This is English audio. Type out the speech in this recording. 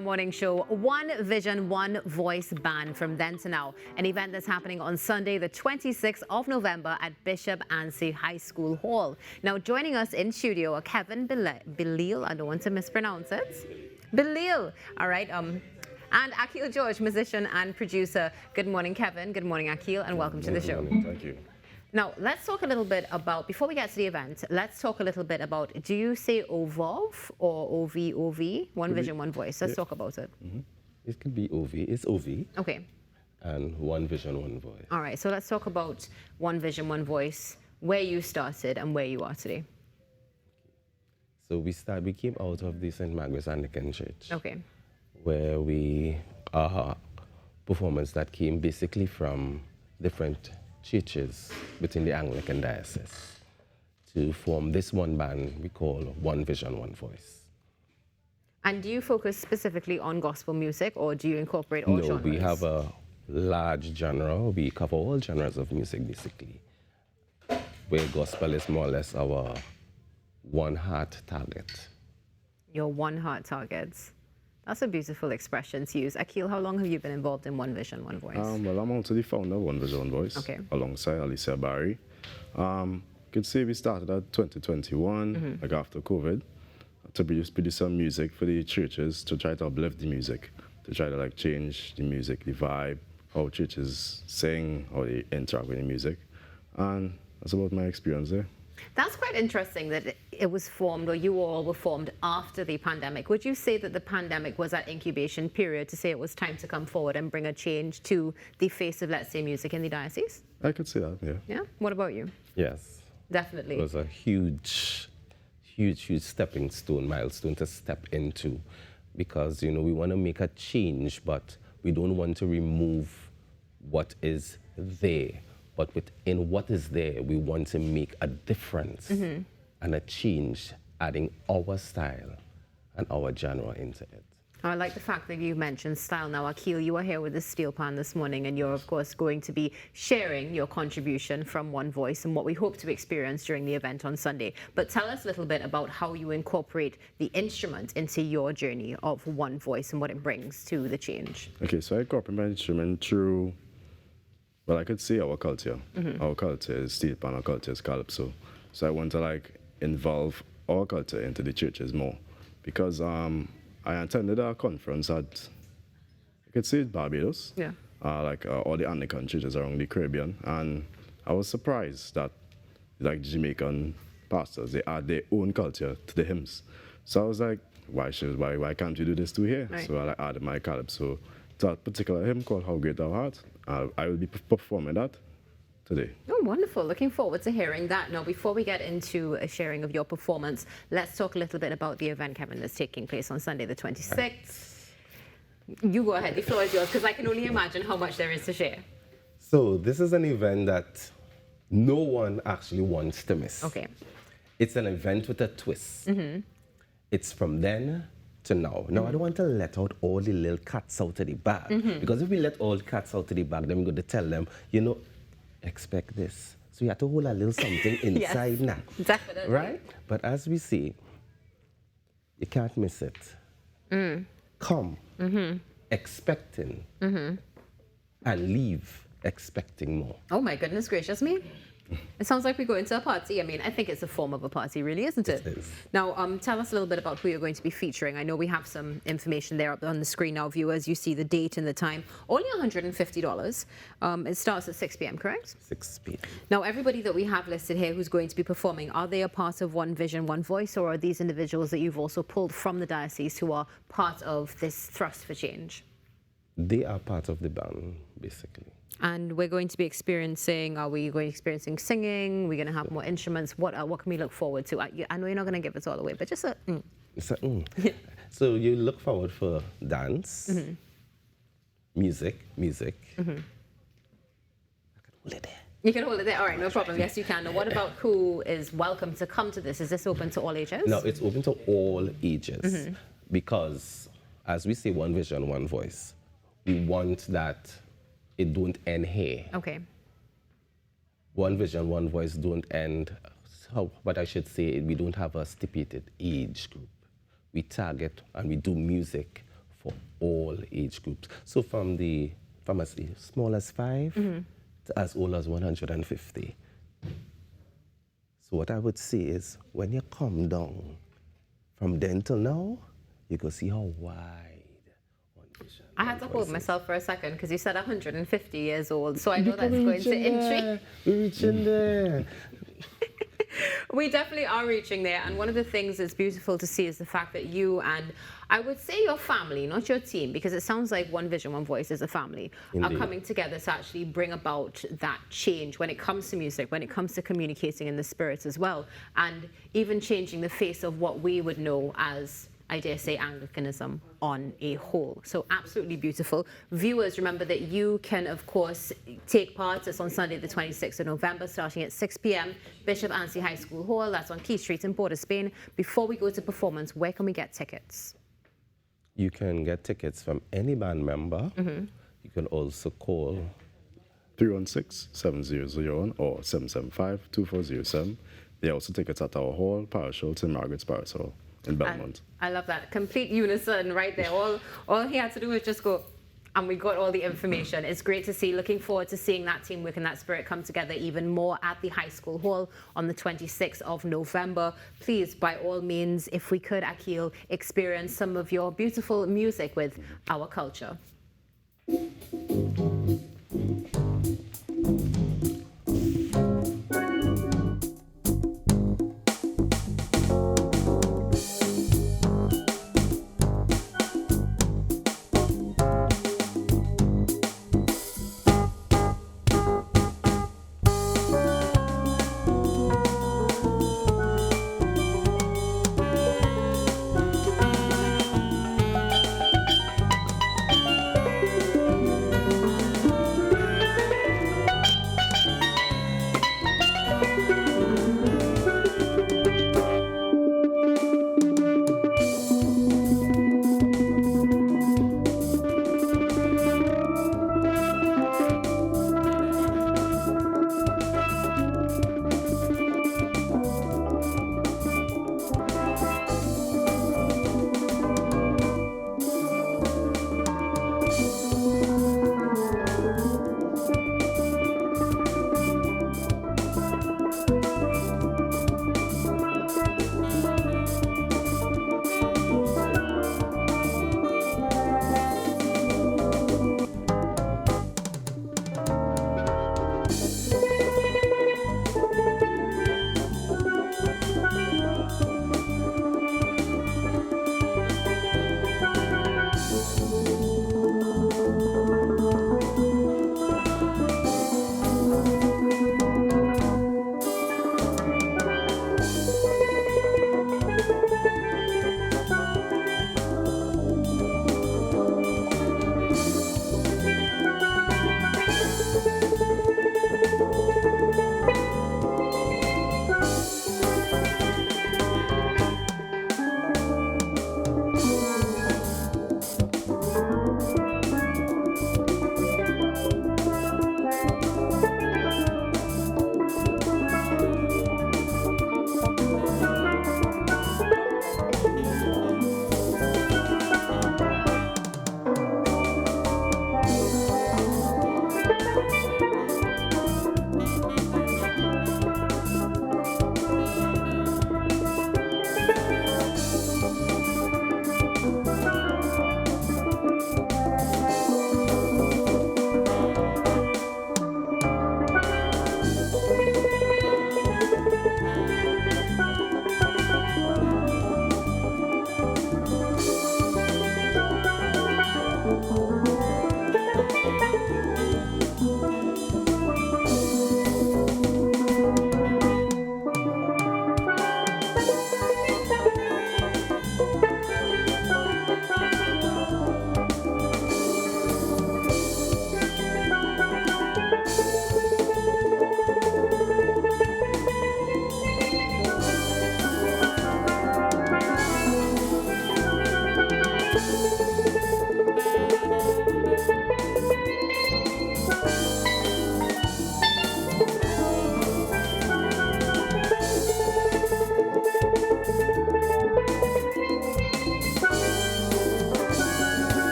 our morning show, One Vision, One Voice Band from then to now. An event that's happening on Sunday, the 26th of November at Bishop Anstey High School Hall. Now, joining us in studio are Kevin Bellille, I don't want to mispronounce it. Bellille, all right. And Akeil George, musician and producer. Good morning, Kevin. Good morning, Akeil, and welcome to the show. Thank you. Now, let's talk a little bit about, before we get to the event, let's talk a little bit about, do you say OVOV or OVOV? One Vision, One Voice. Let's talk about it. It could be OV. It's OV. Okay. And One Vision, One Voice. All right. So let's talk about One Vision, One Voice, where you started and where you are today. So we came out of the St. Margaret's Anglican Church. Okay. Where we are performers that came basically from different churches within the Anglican diocese to form this one band we call One Vision, One Voice. And do you focus specifically on gospel music, or do you incorporate all genres? No, we have a large genre. We cover all genres of music basically, where gospel is more or less our one heart target. Your one heart targets. That's a beautiful expression to use. Akeil, how long have you been involved in One Vision, One Voice? Well, I'm also the founder of One Vision, One Voice, alongside Alicia Barry. Could say we started at 2021, like after COVID, to produce some music for the churches, to try to uplift the music, to try to like change the music, the vibe, how churches sing, how they interact with the music. And that's about my experience there. That's quite interesting that it was formed, or you all were formed after the pandemic. Would you say that the pandemic was that incubation period to say it was time to come forward and bring a change to the face of, let's say, music in the diocese? I could say that, yeah. Yeah? What about you? Yes. Definitely. It was a huge stepping stone, milestone to step into, because, you know, we want to make a change, but we don't want to remove what is there. But within what is there, we want to make a difference and a change, adding our style and our genre into it. I like the fact that you mentioned style. Now, Akeil, you are here with the steel pan this morning, and you're, of course, going to be sharing your contribution from One Voice and what we hope to experience during the event on Sunday. But tell us a little bit about how you incorporate the instrument into your journey of One Voice and what it brings to the change. Okay, so I incorporate my instrument through, well, I could say our culture. Our culture is steel pan, our culture is calypso. So I want to like involve our culture into the churches more, because I attended a conference at, I could say, Barbados. Yeah. All the Anglican churches around the Caribbean, and I was surprised that like Jamaican pastors, they add their own culture to the hymns. So I was like, why can't we do this too here? Right. So I added my calypso to a particular hymn called How Great Thou Art. I will be performing that today. Oh, wonderful. Looking forward to hearing that. Now, before we get into a sharing of your performance, let's talk a little bit about the event, Kevin, that's taking place on Sunday, the 26th. You go ahead. The floor is yours, because I can only imagine how much there is to share. So this is an event that no one actually wants to miss. Okay. It's an event with a twist. It's from then to now. Now, I don't want to let out all the little cats out of the bag, because if we let all the cats out of the bag, then we're going to tell them, you know, expect this. So you have to hold a little something inside now. Definitely. Right? But as we say, you can't miss it. Come expecting and leave expecting more. Oh, my goodness gracious me. It sounds like we go into a party. I mean, I think it's a form of a party, really, isn't it? It is. Now, tell us a little bit about who you're going to be featuring. I know we have some information there up on the screen now, viewers. You see the date and the time. Only $150. It starts at 6 p.m., correct? 6 p.m. Now, everybody that we have listed here who's going to be performing, are they a part of One Vision, One Voice, or are these individuals that you've also pulled from the diocese who are part of this thrust for change? They are part of the band, basically. And we're going to be experiencing, are we going to be experiencing singing? We're going to have more instruments. What can we look forward to? I know you're not going to give us all away, but just a It's a So you look forward for dance, music. I can hold it there. You can hold it there. All right, no problem. Yes, you can. Now, what about who is welcome to come to this? Is this open to all ages? No, it's open to all ages, because as we say, One Vision, One Voice, we want that it don't end here. Okay. One Vision, One Voice don't end, but I should say, we don't have a stipulated age group. We target and we do music for all age groups. So from as small as 5 to as old as 150. So what I would say is, when you come down from then till now, you can see how wide One Vision. I had to hold myself for a second because you said 150 years old, so I know that's going to intrigue. We're reaching there. We definitely are reaching there, and one of the things that's beautiful to see is the fact that you and, I would say, your family, not your team, because it sounds like One Vision, One Voice is a family, Indeed. are coming together to actually bring about that change when it comes to music, when it comes to communicating in the spirits as well, and even changing the face of what we would know as, I dare say, Anglicanism on a whole. So absolutely beautiful. Viewers, remember that you can, of course, take part. It's on Sunday, the 26th of November, starting at 6 p.m. Bishop Anstey High School Hall. That's on Key Street in Port of Spain. Before we go to performance, where can we get tickets? You can get tickets from any band member. You can also call 316-7001 or 775-2407. There are also tickets at our hall, Parish Hall, St. Margaret's Parish Hall in Belmont. I love that. Complete unison right there. All he had to do was just go, and we got all the information. It's great to see. Looking forward to seeing that teamwork and that spirit come together even more at the High School Hall on the 26th of November. Please, by all means, if we could, Akeil, experience some of your beautiful music with our culture.